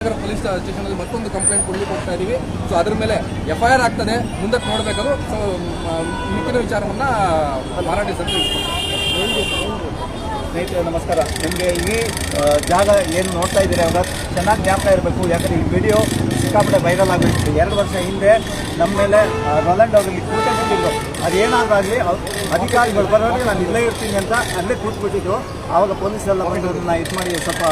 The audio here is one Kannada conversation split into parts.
ಪೊಲೀಸ್ ಸ್ಟೇಷನಲ್ಲಿ ಮತ್ತೊಂದು ಕಂಪ್ಲೇಂಟ್ ಕೊಡ್ಲಿಕ್ಕೆ ಹೋಗ್ತಾ ಇದೀವಿ. ಸೊ ಅದ್ರ ಮೇಲೆ FIR ಆಗ್ತದೆ, ಮುಂದಕ್ಕೆ ನೋಡಬೇಕದು. ಸೊ ಮಿಕ್ಕಿನ ವಿಚಾರವನ್ನ ಮಾರಾಡಿ ಸರ್ ಸ್ನೇಹಿತರೆ ನಮಸ್ಕಾರ. ನಿಮಗೆ ಈ ಜಾಗ ಏನು ನೋಡ್ತಾ ಇದ್ದೀರಿ ಅವಾಗ ಚೆನ್ನಾಗಿ ಜ್ಞಾಪಕ ಇರಬೇಕು. ಯಾಕಂದರೆ ಈ ವಿಡಿಯೋ ಸಿಕ್ಕಾಪಟ್ಟೆ ವೈರಲ್ ಆಗಿಬಿಟ್ಟು 2 ವರ್ಷ ಹಿಂದೆ ನಮ್ಮ ಮೇಲೆ ರೊನಾಲ್ಡೋ ಅವರಿಗೆ ಕೂತ್ಕೊಂಡಿದ್ರು. ಅದೇನಾಗಲಿ ಅಧಿಕಾರಿಗಳು ಬರೋರಿಗೆ ನಾನು ಇಲ್ಲೇ ಇರ್ತೀನಿ ಅಂತ ಅಲ್ಲೇ ಕೂತ್ಬಿಟ್ಟಿದ್ರು. ಆವಾಗ ಪೊಲೀಸರೆಲ್ಲ ಬಂದು ಅದನ್ನು ಇದು ಮಾಡಿ ಸ್ವಲ್ಪ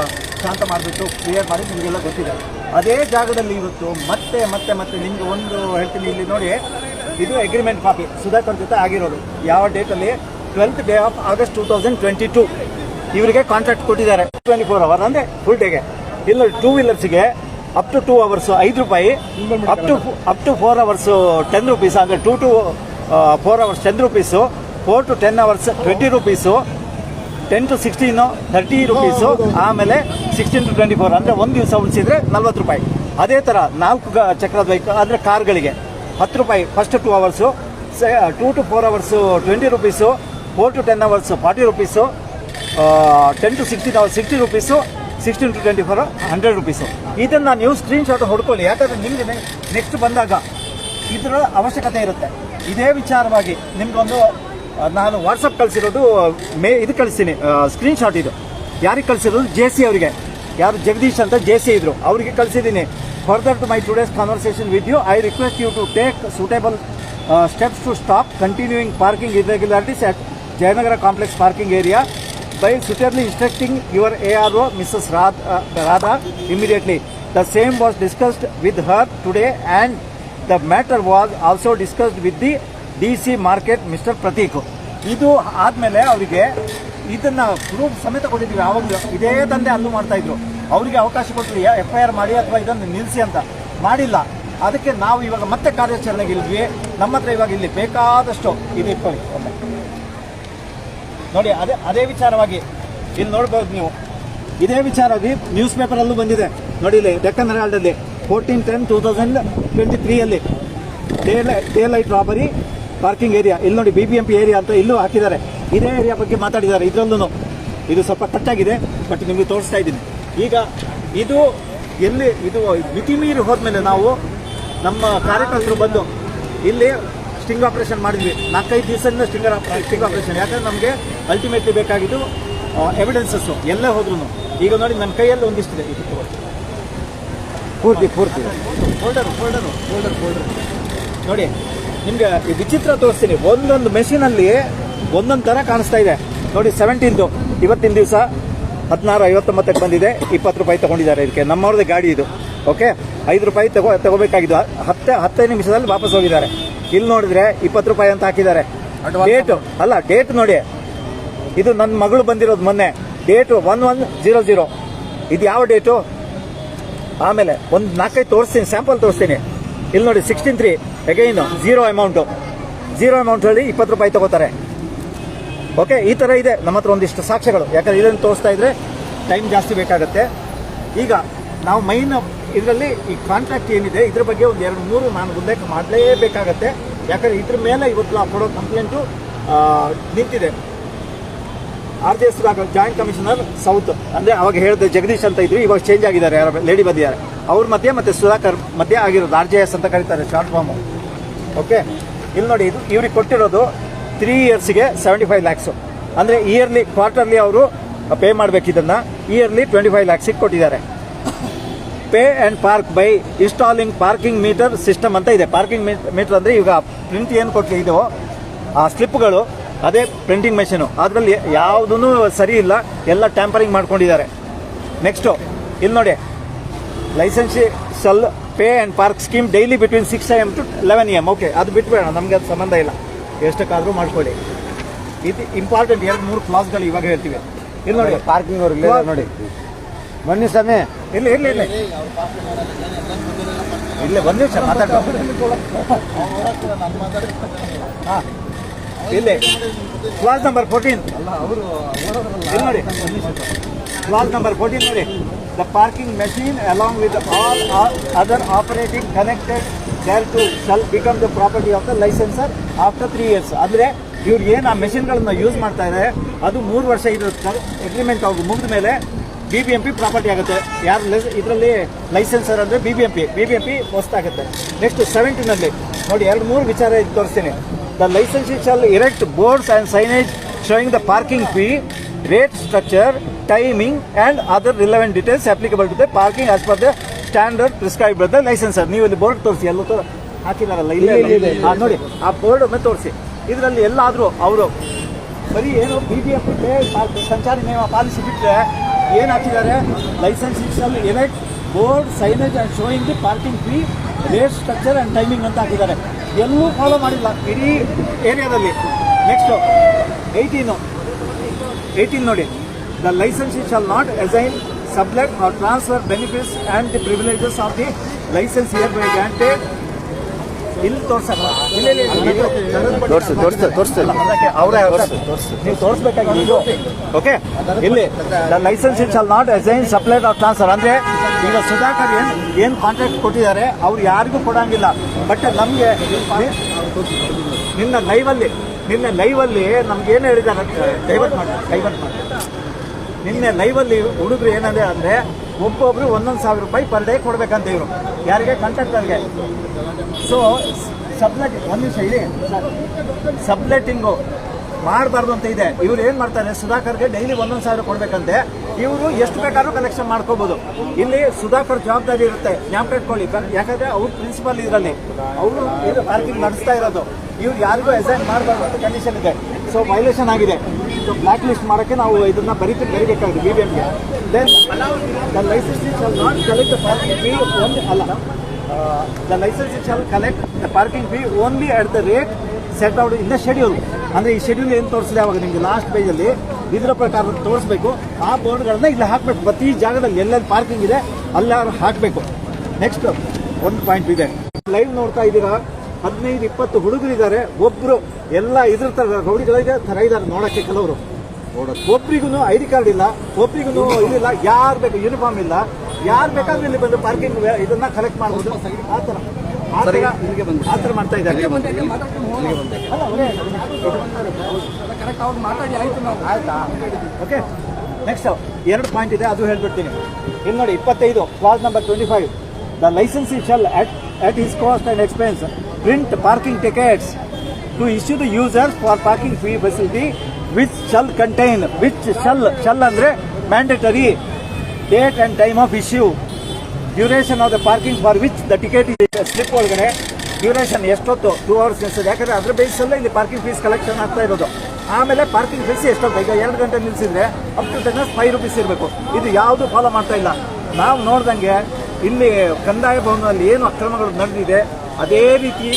ಶಾಂತ ಮಾಡಿಬಿಟ್ಟು ಕ್ಲಿಯರ್ ಮಾಡಿ ನಿಮಗೆಲ್ಲ ಗೊತ್ತಿದೆ. ಅದೇ ಜಾಗದಲ್ಲಿ ಇವತ್ತು ಮತ್ತೆ ಮತ್ತೆ ಮತ್ತೆ ನಿಮಗೆ ಒಂದು ಹೇಳ್ತೀನಿ, ಇಲ್ಲಿ ನೋಡಿ, ಇದು ಅಗ್ರಿಮೆಂಟ್ ಕಾಪಿ ಸುಧಾಕರ್ ಜೊತೆ ಆಗಿರೋದು. ಯಾವ ಡೇಟಲ್ಲಿ 12th day of August 2022 ಇವರಿಗೆ ಕಾಂಟ್ರಾಕ್ಟ್ ಕೊಟ್ಟಿದ್ದಾರೆ. 24 hours ಅಂದರೆ ಫುಲ್ ಡೇಗೆ. ಇಲ್ಲ 2 wheelersಗೆ ಅಪ್ ಟು 2 hours 5 ರೂಪಾಯಿ, ಅಪ್ ಟು 4 hours 10 rupees, ಅಂದರೆ 2 to 4 hours 10 rupees, 4 to 10 hours 20 rupees, 10 to 16 30 rupees, ಆಮೇಲೆ 16 to 24 ಅಂದರೆ ಒಂದು ದಿವಸ ಉಳಿಸಿದ್ರೆ 40 ರೂಪಾಯಿ. ಅದೇ ಥರ 4 ಚಕ್ರದ ಬೈಕ್ ಅಂದರೆ ಕಾರ್ಗಳಿಗೆ 10 ರೂಪಾಯಿ first 2 hours, 2 to 4 hours 20 rupees, 4 to 10 hours 40 rupees, 10 to 16 hours 60 rupees, 16 to 24 100 rupees. ಇದನ್ನು ನೀವು ಸ್ಕ್ರೀನ್ಶಾಟ್ ಹೊಡ್ಕೊಳ್ಳಿ. ಯಾಕಂದರೆ ನಿಮಗೆ ನೆಕ್ಸ್ಟ್ ಬಂದಾಗ ಇದರ ಅವಶ್ಯಕತೆ ಇರುತ್ತೆ. ಇದೇ ವಿಚಾರವಾಗಿ ನಿಮಗೊಂದು ನಾನು ವಾಟ್ಸಪ್ ಕಳಿಸಿರೋದು ಇದು ಕಳಿಸ್ತೀನಿ, ಸ್ಕ್ರೀನ್ಶಾಟ್. ಇದು ಯಾರಿಗೆ ಕಳಿಸಿರೋದು? JC ಅವರಿಗೆ. ಯಾರು ಜಗದೀಶ್ ಅಂತ JC ಇದ್ರು, ಅವರಿಗೆ ಕಳಿಸಿದ್ದೀನಿ. Further to my today's conversation with you, I request you to take suitable steps to stop continuing parking irregularities at Jayanagara Complex parking area by suitably instructing your ARO Mrs. Radha immediately. The same was discussed with her today and the matter was also discussed with the DC Market Mr. Pratik. ಇದು ಆದಮೇಲೆ ಅವರಿಗೆ ಇದನ್ನು ಪ್ರೂಫ್ ಸಮೇತ ಕೊಟ್ಟಿದ್ದೀವಿ. ಆವಾಗಲೂ ಇದೇ ದಂಧೆ ಅಲ್ಲೂ ಮಾಡ್ತಾಯಿದ್ರು. ಅವರಿಗೆ ಅವಕಾಶ ಕೊಟ್ಟರು FIR ಮಾಡಿ ಅಥವಾ ಇದನ್ನು ನಿಲ್ಲಿಸಿ ಅಂತ, ಮಾಡಿಲ್ಲ. ಅದಕ್ಕೆ ನಾವು ಇವಾಗ ಮತ್ತೆ ಕಾರ್ಯಾಚರಣೆಗೆ ಇಳಿದ್ವಿ. ನಮ್ಮ ಹತ್ರ ಇವಾಗ ಇಲ್ಲಿ ಬೇಕಾದಷ್ಟು ಇದು ಇಟ್ಕೊಳ್ಳಿ ನೋಡಿ. ಅದೇ ವಿಚಾರವಾಗಿ ಇಲ್ಲಿ ನೋಡ್ಬೋದು ನೀವು. ಇದೇ ವಿಚಾರವಾಗಿ ನ್ಯೂಸ್ ಪೇಪರಲ್ಲೂ ಬಂದಿದೆ ನೋಡಿ. ಇಲ್ಲಿ ಡೆಕ್ಕನ್ ಹೆರಾಲ್ಡಲ್ಲಿ 14/10/2023 daylight robbery parking area, ಇಲ್ಲಿ ನೋಡಿ BBMP ಏರಿಯಾ ಅಂತ ಇಲ್ಲೂ ಹಾಕಿದ್ದಾರೆ. ಇದೇ ಏರಿಯಾ ಬಗ್ಗೆ ಮಾತಾಡಿದ್ದಾರೆ. ಇದರಲ್ಲೂ ಇದು ಸ್ವಲ್ಪ ಕಟ್ಟಾಗಿದೆ, ಬಟ್ ನಿಮಗೆ ತೋರಿಸ್ತಾ ಇದ್ದೀನಿ. ಈಗ ಇದು ಎಲ್ಲಿ ಇದು ಮಿತಿ ಮೀರಿ ಹೋದ್ಮೇಲೆ ನಾವು ನಮ್ಮ ಕಾರ್ಯಕರ್ತರು ಬಂದು ಇಲ್ಲಿ ಸ್ಟಿಂಗ್ ಆಪರೇಷನ್ ಮಾಡಿದ್ವಿ. 4-5 ದಿವಸದಿಂದ ಸ್ಟಿಂಗ್ ಆಪರೇಷನ್. ಯಾಕಂದರೆ ನಮಗೆ ಅಲ್ಟಿಮೇಟ್ಲಿ ಬೇಕಾಗಿದ್ದು ಎವಿಡೆನ್ಸಸ್ಸು ಎಲ್ಲೇ ಹೋದ್ರೂ. ಈಗ ನೋಡಿ ನನ್ನ ಕೈಯಲ್ಲಿ ಒಂದಿಷ್ಟಿದೆ, ಇದು ಪೂರ್ತಿ ಫೋಲ್ಡರು ನೋಡಿ. ನಿಮಗೆ ವಿಚಿತ್ರ ತೋರಿಸ್ತೀನಿ. ಒಂದೊಂದು ಮೆಷಿನಲ್ಲಿ ಒಂದೊಂದು ಥರ ಕಾಣಿಸ್ತಾ ಇದೆ ನೋಡಿ. 17th ಇವತ್ತಿನ ದಿವಸ 16:59 ಬಂದಿದೆ. 20 ರೂಪಾಯಿ ತೊಗೊಂಡಿದ್ದಾರೆ ಇದಕ್ಕೆ. ನಮ್ಮವ್ರದ್ದೇ ಗಾಡಿ ಇದು. ಓಕೆ, 5 ರೂಪಾಯಿ ತಗೋಬೇಕಾಗಿದ್ದು 10 ನಿಮಿಷದಲ್ಲಿ ವಾಪಸ್ ಹೋಗಿದ್ದಾರೆ. ಇಲ್ಲಿ ನೋಡಿದ್ರೆ 20 ರೂಪಾಯಿ ಅಂತ ಹಾಕಿದ್ದಾರೆ. ಡೇಟ್ ನೋಡಿ, ಇದು ನನ್ನ ಮಗಳು ಬಂದಿರೋದು ಮೊನ್ನೆ. ಡೇಟು 11/00. ಇದು ಯಾವ ಡೇಟು? ಆಮೇಲೆ ಒಂದು 4-5 ತೋರಿಸ್ತೀನಿ, ಸ್ಯಾಂಪಲ್ ತೋರಿಸ್ತೀನಿ. ಇಲ್ಲಿ ನೋಡಿ 16/3 ಅಗೈನ್ ಝೀರೋ ಅಮೌಂಟಲ್ಲಿ 20 ರೂಪಾಯಿ ತಗೋತಾರೆ. ಓಕೆ, ಈ ಥರ ಇದೆ ನಮ್ಮ ಹತ್ರ ಒಂದಿಷ್ಟು ಸಾಕ್ಷ್ಯಗಳು. ಯಾಕಂದರೆ ಇದನ್ನು ತೋರಿಸ್ತಾ ಇದ್ರೆ ಟೈಮ್ ಜಾಸ್ತಿ ಬೇಕಾಗತ್ತೆ. ಈಗ ನಾವು ಮೈನ್ ಇದರಲ್ಲಿ ಈ ಕಾಂಟ್ರಾಕ್ಟ್ ಏನಿದೆ ಇದ್ರ ಬಗ್ಗೆ ಒಂದು 2-3 ನಾನು ಉಲ್ಲೇಖ ಮಾಡಲೇಬೇಕಾಗತ್ತೆ. ಯಾಕಂದರೆ ಇದ್ರ ಮೇಲೆ ಇವತ್ತು ನಾವು ಕೊಡೋ ಕಂಪ್ಲೇಂಟು ನಿಂತಿದೆ. RJS ಜಾಯಿಂಟ್ ಕಮಿಷನರ್ ಸೌತ್ ಅಂದರೆ ಅವಾಗ ಹೇಳಿದೆ ಜಗದೀಶ್ ಅಂತ ಇದ್ರು, ಇವಾಗ ಚೇಂಜ್ ಆಗಿದ್ದಾರೆ, ಯಾರು ಲೇಡಿ ಬಂದಿದ್ದಾರೆ. ಅವ್ರ ಮಧ್ಯೆ ಮತ್ತು ಸುಧಾಕರ್ ಮಧ್ಯೆ ಆಗಿರೋದು RJS ಅಂತ ಕರೀತಾರೆ, ಶಾರ್ಟ್ ಫಾರ್ಮು. ಓಕೆ, ಇಲ್ಲಿ ನೋಡಿ, ಇದು ಇವ್ರಿಗೆ ಕೊಟ್ಟಿರೋದು 3 yearsಗೆ 75 lakhs. ಅಂದರೆ ಇಯರ್ಲಿ ಕ್ವಾರ್ಟರ್ಲಿ ಅವರು ಪೇ ಮಾಡಬೇಕು. ಇದನ್ನು ಇಯರ್ಲಿ 25 lakhs ಕೊಟ್ಟಿದ್ದಾರೆ. Pay and park by installing parking meter system ಅಂತ ಇದೆ. ಪಾರ್ಕಿಂಗ್ ಮೀಟರ್ ಅಂದರೆ ಈಗ ಪ್ರಿಂಟ್ ಏನು ಕೊಟ್ಟರೆ ಇದು ಆ ಸ್ಲಿಪ್ಗಳು, ಅದೇ ಪ್ರಿಂಟಿಂಗ್ ಮೆಷಿನು. ಅದರಲ್ಲಿ ಯಾವುದೂ ಸರಿ ಇಲ್ಲ, ಎಲ್ಲ ಟ್ಯಾಂಪರಿಂಗ್ ಮಾಡ್ಕೊಂಡಿದ್ದಾರೆ. ನೆಕ್ಸ್ಟು ಇಲ್ಲಿ ನೋಡಿ, licence shall pay and park scheme daily between 6 AM to 11 AM. Okay, ಅದು ಬಿಟ್ಬೇಡ, ನಮಗೆ ಅದು ಸಂಬಂಧ ಇಲ್ಲ, ಎಷ್ಟಕ್ಕಾದರೂ ಮಾಡ್ಕೊಳ್ಳಿ. ಇದು ಇಂಪಾರ್ಟೆಂಟ್ 2-3 ಕ್ಲಾಸ್ಗಳು ಇವಾಗ ಹೇಳ್ತೀವಿ. ಇಲ್ಲಿ ನೋಡಿ ಪಾರ್ಕಿಂಗ್ ಅವ್ರು ನೋಡಿ, ಬನ್ನಿ ಸಮಯ ಇಲ್ಲಿ ಒಂದು ನಿಮಿಷ ಮಾತಾಡ್ತಾರೆ. ಹಾಂ, ಇಲ್ಲಿ ಕ್ಲಾಸ್ ನಂಬರ್ 14 ಇಲ್ಲಿ ನೋಡಿ, ಕ್ಲಾಸ್ ನಂಬರ್ 14 ನೋಡಿ. The parking machine along with all other operating connected thereto shall become the property of the licensor after 3 years. ಅಂದರೆ ಇವ್ರು ಏನು ಆ ಮೆಷಿನ್ಗಳನ್ನು ಯೂಸ್ ಮಾಡ್ತಾ ಇದ್ದಾರೆ ಅದು 3 ವರ್ಷ ಇದ್ರ ಅಗ್ರಿಮೆಂಟ್ ಅವ್ರು ಮುಗಿದ ಮೇಲೆ BBMP ಪ್ರಾಪರ್ಟಿ ಆಗುತ್ತೆ. ಯಾರು ಇದರಲ್ಲಿ ಲೈಸೆನ್ಸರ್ ಅಂದರೆ BBMP ಹೊಸ್ತಾಗುತ್ತೆ. ನೆಕ್ಸ್ಟ್ 17ನಲ್ಲಿ ನೋಡಿ 2-3 ವಿಚಾರ ಇದು ತೋರಿಸ್ತೀನಿ. The licence shall erect boards and signage showing the parking fee, rate structure, timing and other relevant details applicable to the parking as per the standard prescribed the licensor. ನೀವು ಇಲ್ಲಿ ಬೋರ್ಡ್ ತೋರಿಸಿ, ಎಲ್ಲೂ ಹಾಕಿದಾರಲ್ಲ ಇಲ್ಲಿ ನೋಡಿ ಆ ಬೋರ್ಡ್ ಒಮ್ಮೆ ತೋರಿಸಿ. ಇದರಲ್ಲಿ ಎಲ್ಲಾದರೂ ಅವರು ಬರೀ ಏನು BBMP ಸಂಚಾರಿ ನಿಯಮ ಪಾಲಿಸಿ ಬಿಟ್ಟರೆ ಏನು ಹಾಕಿದ್ದಾರೆ, licence shall erect board signage and showing the parking fee, rate structure and timing ಅಂತ ಹಾಕಿದ್ದಾರೆ. ಎಲ್ಲೂ ಫಾಲೋ ಮಾಡಿಲ್ಲ ಇಡೀ ಏರಿಯಾದಲ್ಲಿ. ನೆಕ್ಸ್ಟು 18 ನೋಡಿ, the licence shall not assign, sublet or transfer benefits and the privileges of the licence hereby granted. ಇಲ್ಲಿ ತೋರ್ಸಲ್ಲ, ತೋರಿಸ್ತಿಲ್ಲ ಅದಕ್ಕೆ ಅವರೇ ನೀವು ತೋರಿಸ್ಬೇಕಾಗಿ ಇದು. ಓಕೆ, ಇಲ್ಲಿ the licence shall not assign, supplied or transfer ಅಂದರೆ ಈಗ ಸುಧಾಕರ್ ಏನು ಕಾಂಟ್ರಾಕ್ಟ್ ಕೊಟ್ಟಿದ್ದಾರೆ ಅವ್ರು ಯಾರಿಗೂ ಕೊಡೋಂಗಿಲ್ಲ. ಬಟ್ ನಮಗೆ ನಿನ್ನೆ ಲೈವಲ್ಲಿ ನಮ್ಗೆ ಏನು ಹೇಳಿದ್ದಾರೆ, ಡೈವರ್ಟ್ ಮಾಡಿ ನಿನ್ನೆ ಲೈವಲ್ಲಿ ಹುಡುಗರು ಏನಂದ್ರೆ ಅಂದರೆ ಒಬ್ಬೊಬ್ರು 1,000 ರೂಪಾಯಿ ಪರ್ ಡೇ ಕೊಡ್ಬೇಕಂತ ಇವರು ಯಾರಿಗೆ, ಕಾಂಟ್ರಾಕ್ಟರ್ಗೆ. ಸೊ ಒಂದು ನಿಮಿಷ ಇದೆ, ಸಬ್ಲೆಟಿಂಗು ಮಾಡಬಾರ್ದು ಅಂತ ಇದೆ. ಇವ್ರು ಏನು ಮಾಡ್ತಾರೆ, ಸುಧಾಕರ್ಗೆ ಡೈಲಿ 1,000 ಕೊಡಬೇಕಂತೆ. ಇವರು ಎಷ್ಟು ಬೇಕಾದ್ರೂ ಕಲೆಕ್ಷನ್ ಮಾಡ್ಕೋಬೋದು. ಇಲ್ಲಿ ಸುಧಾಕರ್ ಜವಾಬ್ದಾರಿ ಇರುತ್ತೆ, ಜ್ಞಾಪಕ ಇಟ್ಕೊಳ್ಳಿ. ಯಾಕಂದರೆ ಅವ್ರು ಪ್ರಿನ್ಸಿಪಲ್ ಇದರಲ್ಲಿ, ಅವರು ಇದು ಪಾರ್ಕಿಂಗ್ ನಡೆಸ್ತಾ ಇರೋದು. ಇವ್ರು ಯಾರಿಗೂ ಅಸೈನ್ ಮಾಡಬಾರ್ದು ಅಂತ ಕಂಡೀಷನ್ ಇದೆ. ಸೊ ವೈಲೇಷನ್ ಆಗಿದೆ. ಸೊ ಬ್ಲ್ಯಾಕ್ ಲಿಸ್ಟ್ ಮಾಡೋಕ್ಕೆ ನಾವು ಇದನ್ನು ಬರೀಬೇಕಾಗಿದೆ BBMP. Then the licence shall not collect the parking fee the license shall collect the parking fee only at the rate set out in the schedule. ಅಂದರೆ ಈ ಶೆಡ್ಯೂಲ್ ಏನು ತೋರಿಸಿದೆ ಅವಾಗ ನಿಮಗೆ ಲಾಸ್ಟ್ ಪೇಜಲ್ಲಿ ಇದರ ಪ್ರಕಾರ ತೋರಿಸ್ಬೇಕು. ಆ ಬೋರ್ಡ್ಗಳನ್ನ ಇಲ್ಲಿ ಹಾಕಬೇಕು. ಪ್ರತಿ ಜಾಗದಲ್ಲಿ ಎಲ್ಲೆಲ್ಲಿ ಪಾರ್ಕಿಂಗ್ ಇದೆ ಅಲ್ಲಾರು ಹಾಕಬೇಕು. ನೆಕ್ಸ್ಟ್ ಒಂದು ಪಾಯಿಂಟ್ ಇದೆ, ಲೈವ್ ನೋಡ್ತಾ ಇದ್ದೀರಾ, 15-20 ಹುಡುಗರಿದ್ದಾರೆ. ಒಬ್ಬರು ಎಲ್ಲ ಇದ್ರ ಥರ ರೌಡಿಗಳಿಗೆ ಥರ ಇದ್ದಾರೆ ನೋಡೋಕ್ಕೆ. ಕೆಲವರು ಒಬ್ರಿಗೂ ID ಕಾರ್ಡ್ ಇಲ್ಲ, ಒಬ್ರಿಗೂ ಇದಿಲ್ಲ, ಯಾರು ಬೇಕು ಯೂನಿಫಾರ್ಮ್ ಇಲ್ಲ, ಯಾರು ಬೇಕಾದ್ರೂ ಇಲ್ಲಿ ಬಂದು ಪಾರ್ಕಿಂಗ್ ಇದನ್ನ ಕಲೆಕ್ಟ್ ಮಾಡ್ಬೋದು. ಆ ಥರ ಮಾಡ್ತಾ ಇದ್ದಾರೆ. ಓಕೆ, ನೆಕ್ಸ್ಟ್ 2 ಪಾಯಿಂಟ್ ಇದೆ, ಅದು ಹೇಳ್ಬಿಡ್ತೀನಿ. ಇಲ್ಲಿ ನೋಡಿ 25 class number 25. The licence shall at his cost and expense print parking tickets to issue the users for parking fee facility which shall contain, shall ಅಂದ್ರೆ mandatory, date and time of issue, duration of the parking for which the ticket is. Slip ಒಳಗಡೆ ಡ್ಯೂರೇಷನ್ ಎಷ್ಟೊತ್ತು 2 hours ಇರ್ತದೆ. ಯಾಕಂದರೆ ಅದ್ರ ಬೇಸಲ್ಲೇ ಇಲ್ಲಿ ಪಾರ್ಕಿಂಗ್ ಫೀಸ್ ಕಲೆಕ್ಷನ್ ಆಗ್ತಾ ಇರೋದು. ಆಮೇಲೆ ಪಾರ್ಕಿಂಗ್ ಫೀಸ್ ಎಷ್ಟೊತ್ತು, ಈಗ 2 ಗಂಟೆ ನಿಲ್ಲಿಸಿದ್ರೆ ಅಪ್ ಟು 5 ರೂಪೀಸ್ ಇರಬೇಕು. ಇದು ಯಾವುದು ಫಾಲೋ ಮಾಡ್ತಾ ಇಲ್ಲ. ನಾವು ನೋಡ್ದಂಗೆ ಇಲ್ಲಿ ಕಂದಾಯ ಭವನದಲ್ಲಿ ಏನು ಅಕ್ರಮಗಳು ನಡೆದಿದೆ ಅದೇ ರೀತಿ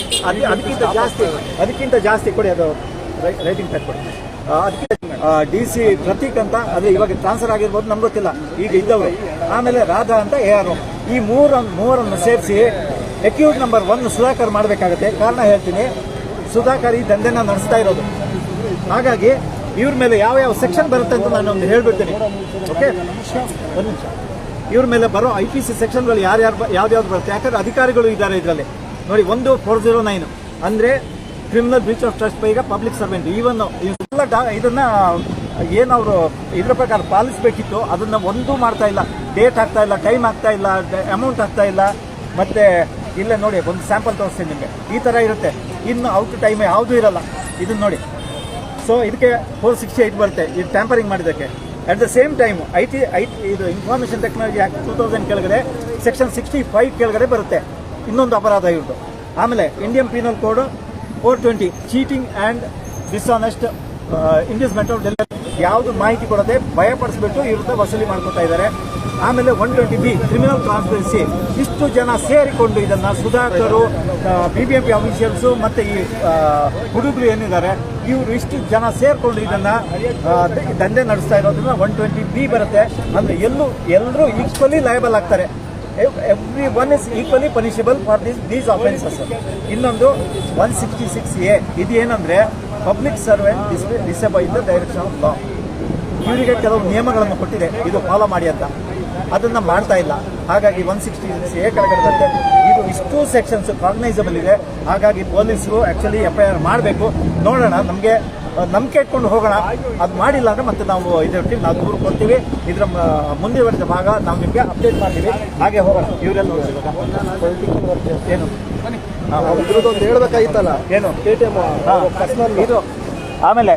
ಅದಕ್ಕಿಂತ ಜಾಸ್ತಿ ಕೊಡಿ. ಅದು ರೈಟಿಂಗ್ ಪ್ಯಾಡ್ ಕೊಡಿ. ಅದಕ್ಕೆ DC ಪ್ರತೀಕ್ ಅಂತ, ಆದರೆ ಇವಾಗ ಟ್ರಾನ್ಸ್ಫರ್ ಆಗಿರ್ಬೋದು, ನಮ್ಗೆ ಗೊತ್ತಿಲ್ಲ, ಈಗ ಇದ್ದವರು. ಆಮೇಲೆ ರಾಧಾ ಅಂತ ಯಾರು, ಈ ಮೂರನ್ನು ಸೇರಿಸಿ ಅಕ್ಯೂಸ್ ನಂಬರ್ 1 ಸುಧಾಕರ್ ಮಾಡಬೇಕಾಗುತ್ತೆ. ಕಾರಣ ಹೇಳ್ತೀನಿ, ಸುಧಾಕರ್ ಈ ದಂಧೆನ ನಡೆಸ್ತಾ ಇರೋದು. ಹಾಗಾಗಿ ಇವ್ರ ಮೇಲೆ ಯಾವ ಸೆಕ್ಷನ್ ಬರುತ್ತೆ ಅಂತ ನಾನು ಒಂದು ಹೇಳ್ಬಿಡ್ತೀನಿ. ಓಕೆ, ಒಂದು ನಿಮಿಷ. ಇವ್ರ ಮೇಲೆ ಬರೋ IPC ಸೆಕ್ಷನ್ಗಳು ಯಾವ್ದು ಬರುತ್ತೆ. ಯಾಕಂದ್ರೆ ಅಧಿಕಾರಿಗಳು ಇದ್ದಾರೆ ಇದರಲ್ಲಿ ನೋಡಿ. 409 ಅಂದರೆ criminal breach of trust by public servant. Even ಇದನ್ನ ಏನವರು ಇದ್ರ ಪ್ರಕಾರ ಪಾಲಿಸಬೇಕಿತ್ತು ಅದನ್ನ ಒಂದೂ ಮಾಡ್ತಾ ಇಲ್ಲ. ಡೇಟ್ ಆಗ್ತಾ ಇಲ್ಲ, ಟೈಮ್ ಆಗ್ತಾ ಇಲ್ಲ, ಅಮೌಂಟ್ ಆಗ್ತಾ ಇಲ್ಲ. ಮತ್ತೆ ಇಲ್ಲೇ ನೋಡಿ ಒಂದು ಸ್ಯಾಂಪಲ್ ತೋರಿಸ್ತೀನಿ ನಿಮಗೆ. ಈ ಥರ ಇರುತ್ತೆ. ಇನ್ನು ಔಟ್ ಟೈಮ್ ಯಾವುದೂ ಇರಲ್ಲ. ಇದನ್ನ ನೋಡಿ. ಸೊ ಇದಕ್ಕೆ 468 ಬರುತ್ತೆ ಇದು ಟ್ಯಾಂಪರಿಂಗ್ ಮಾಡಿದ್ದಕ್ಕೆ. ಅಟ್ ದ ಸೇಮ್ ಟೈಮ್ ಇದು ಇನ್ಫಾರ್ಮೇಷನ್ ಟೆಕ್ನಾಲಜಿ ಆಕ್ಟ್ 2000 ಕೆಳಗಡೆ ಸೆಕ್ಷನ್ 65 ಕೆಳಗಡೆ ಬರುತ್ತೆ ಇನ್ನೊಂದು ಅಪರಾಧ ಇವ್ರದ್ದು. ಆಮೇಲೆ Indian penal code 420 cheating and dishonest inducement of delivery. ಯಾವುದು ಮಾಹಿತಿ ಕೊಡದೆ ಭಯಪಡಿಸ್ಬಿಟ್ಟು ಇವ್ರದ್ದು ವಸೂಲಿ ಮಾಡ್ಕೊತಾ ಇದ್ದಾರೆ. ಆಮೇಲೆ 120B ಕ್ರಿಮಿನಲ್ ಕಾನ್ಸ್ಪಿರಸಿ. ಇಷ್ಟು ಜನ ಸೇರಿಕೊಂಡು ಇದನ್ನು ಸುಧಾಕರು, BBMP ಆಫೀಷಿಯಲ್ಸು ಮತ್ತು ಈ ಹುಡುಗರು ಏನಿದ್ದಾರೆ ಇವರು ಇಷ್ಟು ಜನ ಸೇರಿಕೊಂಡು ಇದನ್ನು ದಂಧೆ ನಡೆಸ್ತಾ ಇರೋದ್ರಿಂದ 120B ಬರುತ್ತೆ. ಅಂದರೆ ಎಲ್ಲರೂ ಈಕ್ವಲಿ ಲಯಬಲ್ ಆಗ್ತಾರೆ. Everyone is equally punishable for these offences. ಇನ್ನೊಂದು 166A ಇದು ಏನಂದರೆ public servant disable in the direction of law. ಇವರಿಗೆ ಕೆಲವು ನಿಯಮಗಳನ್ನು ಕೊಟ್ಟಿದೆ, ಇದು ಫಾಲೋ ಮಾಡಿ ಅಂತ. ಅದನ್ನು ಮಾಡ್ತಾ ಇಲ್ಲ. ಹಾಗಾಗಿ 166A ಕೆಳಗಡೆ ಬರುತ್ತೆ. ಇದು ಇಷ್ಟು ಸೆಕ್ಷನ್ಸ್ ಕಾಗ್ನೈಸಬಲ್ ಇದೆ. ಹಾಗಾಗಿ ಪೊಲೀಸರು ಆ್ಯಕ್ಚುಲಿ FIR ಮಾಡಬೇಕು. ನೋಡೋಣ, ನಮಗೆ ನಂಬಿಕೆ ಇಟ್ಕೊಂಡು ಹೋಗೋಣ. ಅದು ಮಾಡಿಲ್ಲ ಅಂದರೆ ಮತ್ತೆ ನಾವು ಇದಿರ್ತೀವಿ, ನಾವು ದೂರ ಕೊಡ್ತೀವಿ. ಇದರ ಮುಂದುವರೆದ ಭಾಗ ನಾವು ನಿಮಗೆ ಅಪ್ಡೇಟ್ ಮಾಡ್ತೀವಿ. ಹಾಗೆ ಹೋಗೋಣ. ಇವರೆಲ್ಲ ಏನು ಇದ್ರದ್ದೊಂದು ಹೇಳ್ಬೇಕಾಗಿತ್ತಲ್ಲ, ಏನು KTM ಪರ್ಸನಲ್ ಇದು. ಆಮೇಲೆ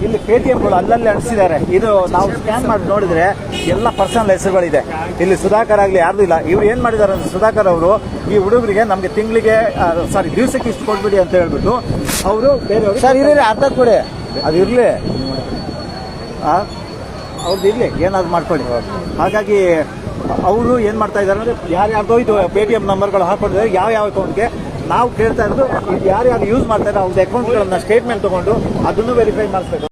ಇಲ್ಲಿ KTMಗಳು ಅಲ್ಲಲ್ಲಿ ಅಂಟಿಸಿದ್ದಾರೆ. ಇದು ನಾವು ಸ್ಕ್ಯಾನ್ ಮಾಡಿ ನೋಡಿದ್ರೆ ಎಲ್ಲ ಪರ್ಸನಲ್ ಹೆಸರುಗಳಿದೆ. ಇಲ್ಲಿ ಸುಧಾಕರ್ ಆಗಲಿ ಯಾರ್ದು ಇಲ್ಲ. ಇವ್ರು ಏನು ಮಾಡಿದ್ದಾರೆ ಅಂದ್ರೆ ಸುಧಾಕರ್ ಅವರು ಈ ಹುಡುಗರಿಗೆ ನಮಗೆ ತಿಂಗಳಿಗೆ ದಿವಸಕ್ಕೆ ಇಷ್ಟು ಕೊಟ್ಬಿಡಿ ಅಂತ ಹೇಳ್ಬಿಟ್ಟು ಅವರು ಬೇರೆಯವರು ಸರ್ ಇರೀ ಅರ್ಧ ಕೊಡಿ, ಅದು ಇರಲಿ, ಅವ್ರದ್ದು ಇರಲಿ, ಏನಾದ್ರು ಮಾಡ್ಕೊಳ್ಳಿ. ಹಾಗಾಗಿ ಅವರು ಏನು ಮಾಡ್ತಾ ಇದ್ದಾರೆ ಅಂದರೆ ಯಾರ್ಯಾರ್ದೋ ಇದು Paytm ನಂಬರ್ಗಳು ಹಾಕೊಂಡಿದ್ದಾರೆ. ಯಾವ ಅಕೌಂಟ್ಗೆ ನಾವು ಕೇಳ್ತಾ ಇರೋದು, ಯಾರ್ಯಾರು ಯೂಸ್ ಮಾಡ್ತಾರೆ ಅವ್ರದ್ದು ಅಕೌಂಟ್ಗಳನ್ನ ಸ್ಟೇಟ್ಮೆಂಟ್ ತೊಗೊಂಡು ಅದನ್ನು ವೆರಿಫೈ ಮಾಡಿಸ್ಬೇಕು.